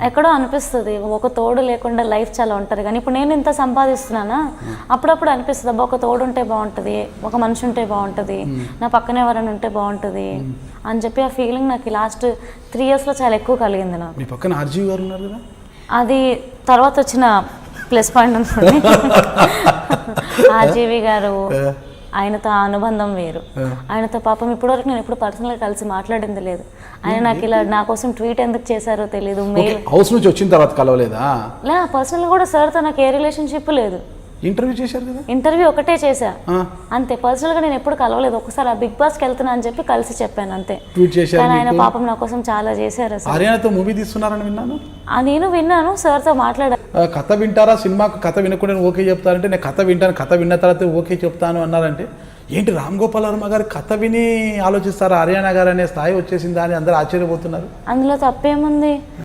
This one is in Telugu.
ఎక్కడో అనిపిస్తుంది ఒక తోడు లేకుండా లైఫ్ చాలా ఉంటుంది. కానీ ఇప్పుడు నేను ఇంత సంపాదిస్తున్నానా, అప్పుడప్పుడు అనిపిస్తుంది అబ్బా ఒక తోడు ఉంటే బాగుంటుంది, ఒక మనిషి ఉంటే బాగుంటుంది, నా పక్కన ఎవరైనా ఉంటే బాగుంటుంది అని చెప్పి ఆ ఫీలింగ్ నాకు లాస్ట్ 3 yearsలో చాలా ఎక్కువ కలిగింది నాకు. మీ పక్కన ఆర్జీవి గారు ఉన్నారు కదా, అది తర్వాత వచ్చిన ప్లస్ పాయింట్ ఉంటుంది. ఆర్జీవి గారు ఆయనతో ఆ అనుబంధం వేరు. ఆయనతో పాపం ఇప్పటివరకు నేను ఎప్పుడు పర్సనల్గా కలిసి మాట్లాడింది లేదు. ఆయన నాకు ఇలా నా కోసం ట్వీట్ ఎందుకు చేశారో తెలీదు. మెయిల్ హౌస్ నుంచి వచ్చిన తర్వాత కలవలేదా? లే, పర్సనల్గా కూడా సార్తో నాకు ఏ రిలేషన్షిప్ లేదు. ఇంటర్వ్యూ చేశారు కదా? ఇంటర్వ్యూ ఒకటే చేశా అంతే. పర్సనల్గా నేను ఎప్పుడు కలవలేదు. ఒకసారి ఆ బిగ్ బాస్కి వెళ్తున్నా అని చెప్పి కలిసి చెప్పాను అంతే. ట్వీట్ చేశారు. కానీ ఆయన పాపం నా కోసం చాలా చేశారు. హర్యానాతో మూవీ తీస్తున్నారని విన్నాను. నేను విన్నాను, సార్తో మాట్లాడా. కథ వింటారా, సినిమాకు కథ వినకుండా ఓకే చెప్తారంటే నేను కథ వింటాను, కథ విన్న తర్వాత ఓకే చెప్తాను అన్నారంటే ఏంటి రామ్ గోపాల్ వర్మ గారు కథ విని ఆలోచిస్తారా హర్యానా గారు అనే స్థాయి వచ్చేసిందా అని అందరూ ఆశ్చర్యపోతున్నారు. అందులో తప్పేముంది?